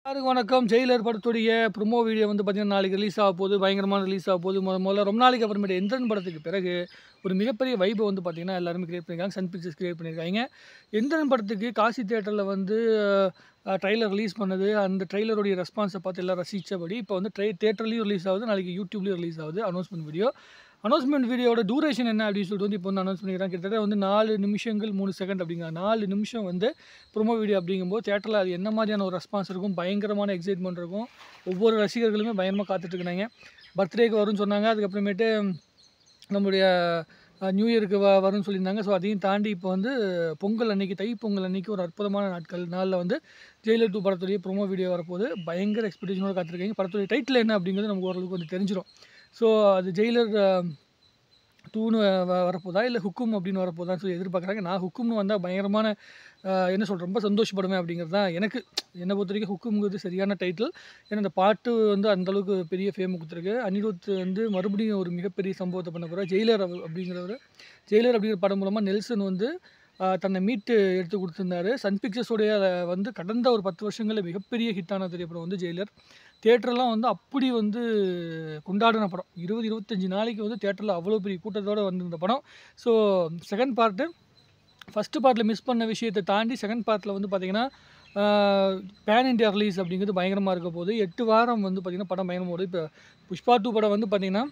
எல்லாருக்கும் வணக்கம். ஜெயிலர் படத்துடைய ப்ரோமோ வீடியோ வந்து பார்த்தீங்கன்னா, நாளைக்கு ரிலீஸ் ஆக போகுது. பயங்கரமான ரிலீஸ் ஆக போகுது. முதல்ல ரொம்ப நாளைக்கு அப்புறமேட்டு எந்திரன் படத்துக்கு பிறகு ஒரு மிகப்பெரிய வைபை வந்து பார்த்தீங்கன்னா, எல்லாருமே கிரியேட் பண்ணியிருக்காங்க. சன் பிக்சர்ஸ் கிரியேட் பண்ணியிருக்காங்க. எந்திரன் படத்துக்கு காசி தியேட்டரில் வந்து ட்ரெய்லர் ரிலீஸ் பண்ணது. அந்த ட்ரெய்லருடைய ரெஸ்பான்ஸை பார்த்து எல்லாம் ரசித்தபடி இப்போ வந்து தியேட்டர்லேயும் ரிலீஸ் ஆகுது. நாளைக்கு யூடியூப்லேயும் ரிலீஸ் ஆகுது அனௌன்ஸ்மெண்ட் வீடியோ. அனௌன்ஸ்மெண்ட் வீடியோட டூரேஷன் என்ன அப்படின்னு சொல்லிட்டு வந்து இப்போ வந்து அனௌன்ஸ் பண்ணிக்கிறாங்க. கிட்டத்தட்ட வந்து 4 நிமிஷங்கள் 3 செகண்ட் அப்படிங்கிற 4 நிமிஷம் வந்து ப்ரோமோ வீடியோ அப்படிங்கும்போது தியேட்டரில் அது என்ன மாதிரியான ஒரு ரெஸ்பான்ஸ் இருக்கும், பயங்கரமான எக்ஸைட்மெண்ட் இருக்கும். ஒவ்வொரு ரசிகர்களுமே பயங்கரமாக காத்துட்ருக்காங்க. பர்த்டேக்கு வரும்னு சொன்னாங்க. அதுக்கப்புறமேட்டு நம்மளுடைய நியூ இயருக்கு வரும்னு சொல்லியிருந்தாங்க. ஸோ அதையும் தாண்டி இப்போ வந்து பொங்கல் அன்னைக்கு, தை பொங்கல் அன்னைக்கு ஒரு அற்புதமான நாளில் வந்து ஜெயிலர் 2 படத்துடைய ப்ரோமோ வீடியோ வரப்போகுது. பயங்கர எக்ஸ்பெக்டேஷனோட காத்திருக்காங்க. படத்துடைய டைட்டில் என்ன அப்படிங்கிறது நமக்கு ஓரளவுக்கு வந்து தெரிஞ்சிடும். ஸோ அது ஜெயிலர் 2ன்னு வரப்போதா இல்லை ஹுக்கும் அப்படின்னு வரப்போதான்னு சொல்லி எதிர்பார்க்குறாங்க. நான் ஹுக்கும்னு வந்தால் பயங்கரமான என்ன சொல்கிறேன், ரொம்ப சந்தோஷப்படுவேன் அப்படிங்கிறது தான் என்னை பொறுத்த வரைக்கும். ஹுக்கும்ங்கிறது சரியான டைட்டில். ஏன்னா இந்த பாட்டு வந்து அந்தளவுக்கு பெரிய ஃபேம் கொடுத்துருக்கு. அனிருத் வந்து மறுபடியும் ஒரு மிகப்பெரிய சம்பவத்தை பண்ண போகிறார். ஜெயிலர் அப்படிங்கிற படம் மூலமாக நெல்சன் வந்து தன்னை மீட்டு எடுத்து கொடுத்துருந்தாரு. சன் பிக்சர்ஸோடைய வந்து கடந்த ஒரு 10 வருஷங்களில் மிகப்பெரிய ஹிட்டான திரைப்படம் வந்து ஜெயிலர். தியேட்டர்லாம் வந்து அப்படி வந்து கொண்டாடின படம். 20-25 நாளைக்கு வந்து தியேட்டரில் அவ்வளோ பெரிய கூட்டத்தோடு வந்திருந்த படம். ஸோ செகண்ட் பார்ட்டு ஃபஸ்ட்டு பார்ட்டில் மிஸ் பண்ண விஷயத்தை தாண்டி செகண்ட் பார்ட்டில் வந்து பார்த்திங்கன்னா பேன் இண்டியா ரிலீஸ் அப்படிங்கிறது பயங்கரமாக இருக்க போது. 8 வாரம் வந்து பார்த்திங்கன்னா படம் பயங்கரமாக ஓடுது. இப்போ புஷ்பா 2 படம் வந்து பார்த்திங்கன்னா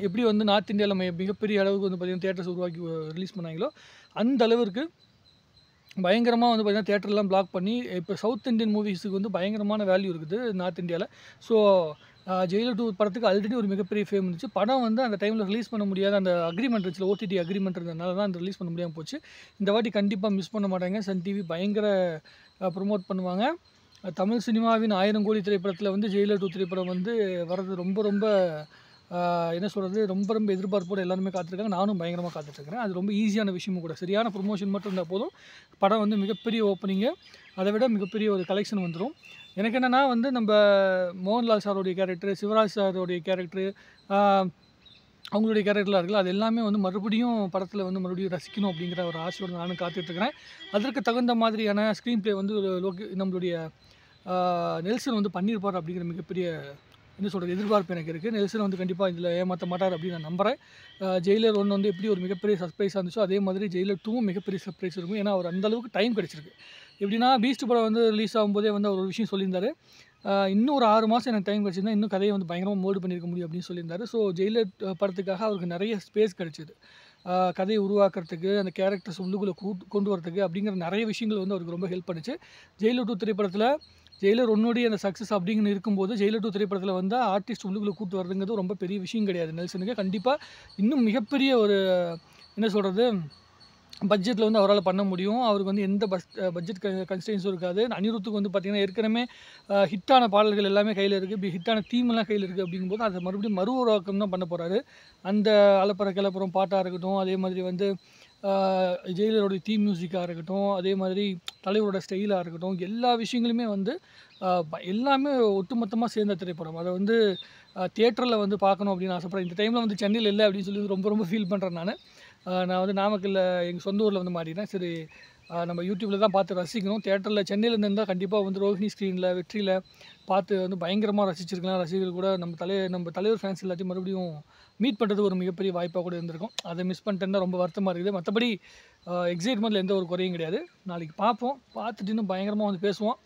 எப்படி வந்து நார்த் இந்தியாவில் மிகப்பெரிய அளவுக்கு வந்து பார்த்திங்கன்னா தியேட்டர்ஸ் உருவாக்கி ரிலீஸ் பண்ணாங்களோ அந்த அளவிற்கு பயங்கரமாக வந்து பார்த்திங்கன்னா தியேட்டர்லாம் பிளாக் பண்ணி இப்போ சவுத் இந்தியன் மூவிஸுக்கு வந்து பயங்கரமான வேல்யூ இருக்குது நார்த் இந்தியாவில். ஸோ ஜெயிலர் 2 படத்துக்கு ஆல்ரெடி ஒரு மிகப்பெரிய ஃபேம் இருந்துச்சு. படம் வந்து அந்த டைமில் ரிலீஸ் பண்ண முடியாத அந்த அக்ரிமெண்ட் இருந்துச்சு, ஓடிடி அக்ரிமெண்ட் இருந்ததுனால தான் அந்த ரிலீஸ் பண்ண முடியாமல் போச்சு. இந்த வாட்டி கண்டிப்பாக மிஸ் பண்ண மாட்டாங்க. சன் டிவி பயங்கர ப்ரொமோட் பண்ணுவாங்க. தமிழ் சினிமாவின் 1000 கோடி திரைப்படத்தில் வந்து ஜெயிலர் 2 திரைப்படம் வந்து வர்றது ரொம்ப என்ன சொல்கிறது, ரொம்ப எதிர்பார்ப்போடு எல்லாருமே காத்திருக்காங்க. நானும் பயங்கரமாக காத்துட்ருக்கிறேன். அது ரொம்ப ஈஸியான விஷயமும் கூட. சரியான ப்ரொமோஷன் மட்டும் இருந்தால் போதும், படம் வந்து மிகப்பெரிய ஓப்பனிங்கு, அதை விட மிகப்பெரிய ஒரு கலெக்ஷன் வந்துடும். எனக்கு என்னென்னா வந்து நம்ம மோகன்லால் சாரோடைய கேரக்டரு, சிவராஜ் சாரோடைய கேரக்டரு, அவங்களுடைய கேரக்டர்லாம் இருக்குல்ல, அது எல்லாமே வந்து மறுபடியும் படத்தில் வந்து மறுபடியும் ரசிக்கணும் அப்படிங்கிற ஒரு ஆசையோடு நானும் காத்துட்ருக்கிறேன். அதற்கு தகுந்த மாதிரியான ஸ்க்ரீன் ப்ளே வந்து நம்மளுடைய நெல்சன் வந்து பண்ணியிருப்பார் அப்படிங்கிற மிகப்பெரிய என்ன சொல்கிறது எதிர்பார்ப்பு எனக்கு இருக்குது. நெல்சன் வந்து கண்டிப்பாக இதில் ஏமாற்ற மாட்டார் அப்படின்னு நான் நம்புகிறேன். ஜெயிலர் 1 வந்து எப்படி ஒரு மிகப்பெரிய சர்ப்ரைஸாக இருந்துச்சோ அதே மாதிரி ஜெயிலர் 2வும் மிகப்பெரிய சர்ப்ரைஸ் இருக்கும். ஏன்னா அவர் அந்தளவுக்கு டைம் கிடச்சிருக்கு. எப்படின்னா பீஸ்ட் படம் வந்து ரிலீஸ் ஆகும்போதே வந்து அவர் ஒரு விஷயம் சொல்லியிருந்தார். இன்னும் ஒரு 6 மாதம் எனக்கு டைம் கிடச்சிருந்தா இன்னும் கதையை வந்து பயங்கரமாக மோல்டு பண்ணியிருக்க முடியும் அப்படின்னு சொல்லியிருந்தார். ஸோ ஜெயிலர் படத்துக்காக அவருக்கு நிறைய ஸ்பேஸ் கிடச்சிது. கதையை உருவாக்குறதுக்கு, அந்த கேரக்டர்ஸ் உள்ளுக்குள்ளே கொண்டு வரதுக்கு அப்படிங்கிற நிறைய விஷயங்கள் வந்து அவருக்கு ரொம்ப ஹெல்ப் பண்ணுச்சு. ஜெயிலர் 2 திரைப்படத்தில் ஜெயிலர் 1 அந்த சக்ஸஸ் அப்படிங்கன்னு இருக்கும்போது ஜெயிலர் 2 திரைப்படத்தில் வந்து ஆர்டிஸ்ட் உள்ளுக்குள்ளே கூட்டு வர்றதுங்கிறது ரொம்ப பெரிய விஷயம் கிடையாது நெல்சனுக்கு. கண்டிப்பாக இன்னும் மிகப்பெரிய ஒரு என்ன சொல்கிறது பட்ஜெட்டில் வந்து அவரால் பண்ண முடியும். அவருக்கு வந்து எந்த பட்ஜெட் கன்ஸ்ட்ரெயின்ஸும் இருக்காது. அனிருத்துக்கு வந்து பார்த்திங்கன்னா ஏற்கனவே ஹிட்டான பாடல்கள் எல்லாமே கையில் இருக்குது. இப்படி ஹிட்டான தீமெல்லாம் கையில் இருக்குது அப்படிங்கும்போது அதை மறுபடியும் மறு உருவாக்கம் தான் பண்ண போகிறாரு. அந்த அலப்பற கிளப்புறம் பாட்டாக இருக்கட்டும், அதே மாதிரி வந்து ஜெயிலரோடைய தீம் மியூசிக்காக இருக்கட்டும், அதே மாதிரி தலைவரோட ஸ்டைலாக இருக்கட்டும், எல்லா விஷயங்களுமே வந்து எல்லாமே ஒட்டுமொத்தமாக சேர்ந்த திரைப்படம். அதை வந்து தியேட்டரில் வந்து பார்க்கணும் அப்படின்னு ஆசைப்பட்றேன். இந்த டைமில் வந்து சென்னையில் இல்லை அப்படின்னு சொல்லி ரொம்ப ஃபீல் பண்ணுறேன் நான் வந்து நாமக்கல்ல எங்கள் சொந்த ஊரில் வந்து மாட்டினேன். சரி நம்ம யூடியூப்பில் தான் பார்த்து ரசிக்கணும். தியேட்டரில் சென்னையில் இருந்தால் கண்டிப்பாக வந்து ரோஹிணி ஸ்க்ரீனில் வெற்றியில் பார்த்து வந்து பயங்கரமாக ரசிச்சிருக்கலாம். ரசிகர்கள் கூட நம்ம தலைவர் ஃபேன்ஸ் எல்லாத்தையும் மறுபடியும் மீட் பண்ணுறது ஒரு மிகப்பெரிய வாய்ப்பாக கூட இருந்திருக்கும். அதை மிஸ் பண்ணிட்டேன்னா ரொம்ப வருத்தமாக இருக்குது. மற்றபடி எக்ஸைட்மெண்ட்டில் எந்த ஒரு குறையும் கிடையாது. நாளைக்கு பார்ப்போம். பார்த்துட்டு இன்னும் பயங்கரமாக வந்து பேசுவோம்.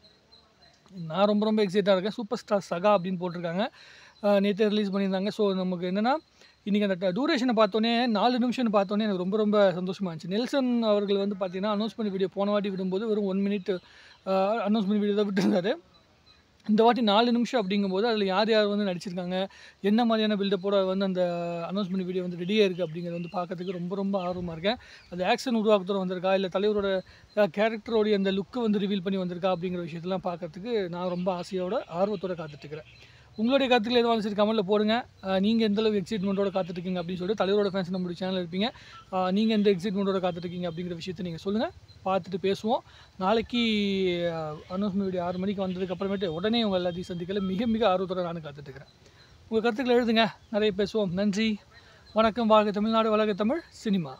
நான் ரொம்ப எக்ஸைட்டாக இருக்கேன். சூப்பர் ஸ்டார் சகா அப்படின்னு போட்டிருக்காங்க. நேற்று ரிலீஸ் பண்ணியிருந்தாங்க. ஸோ நமக்கு என்னென்னா இன்றைக்கி அந்த டூரேஷனை பார்த்தோன்னே 4 நிமிஷம்னு பார்த்தோன்னே எனக்கு ரொம்ப சந்தோஷமாக இருந்துச்சு. நெல்சன் அவர்கள் வந்து பார்த்திங்கன்னா அனௌன்ஸ்மெண்ட் வீடியோ போன வாட்டி விடும்போது வெறும் 1 மினிட் அனௌன்ஸ்மெண்ட் வீடியோ தான் விட்டுருந்தாரு. இந்த வாட்டி 4 நிமிஷம் அப்படிங்கும்போது அதில் யார் வந்து நடிச்சிருக்காங்க, என்ன மாதிரியான பில்டப்போட வந்து அந்த அனௌன்ஸ்மெண்ட் வீடியோ வந்து ரெடியாக இருக்குது அப்படிங்கிறத வந்து பார்க்கறதுக்கு ரொம்ப ஆர்வமாக இருக்கேன். அது ஆக்ஷன் உருவாக்கத்தோடு வந்திருக்கா, இல்லை தலைவரோட கேரக்டரோடைய அந்த லுக்கை வந்து ரிவீல் பண்ணி வந்திருக்கா அப்படிங்கிற விஷயத்தெல்லாம் பார்க்கறதுக்கு நான் ரொம்ப ஆர்வத்தோடு காத்துட்ருக்கிறேன். உங்களுடைய கருத்துக்கள் எதுவாலும் சரி கமெண்ட்டில் போடுங்க. நீங்கள் எந்தளவு எக்ஸைட்மெண்ட்டோட காத்துட்ருக்கீங்க அப்படின்னு சொல்லிட்டு தலைவரோட ஃபேன்ஸ் நம்மளுடைய சேனல் இருப்பீங்க. நீங்கள் எந்த எக்ஸைட்மெண்ட்டோட காத்துட்ருக்கீங்க அப்படிங்கிற விஷயத்தை நீங்கள் சொல்லுங்கள். பார்த்துட்டு பேசுவோம். நாளைக்கு அனௌன்ஸ்மெண்ட் வீடியோ 6 மணிக்கு வந்ததுக்கப்புறமேட்டு உடனே உங்கள் எல்லாத்தையும் சந்திக்கல மிக ஆர்வத்தோடு நானும் காத்துட்ருக்கிறேன். உங்கள் கருத்துக்களை எழுதுங்க. நிறைய பேசுவோம். நன்றி, வணக்கம். வாழ்க தமிழ்நாடு, வளர்க தமிழ் சினிமா.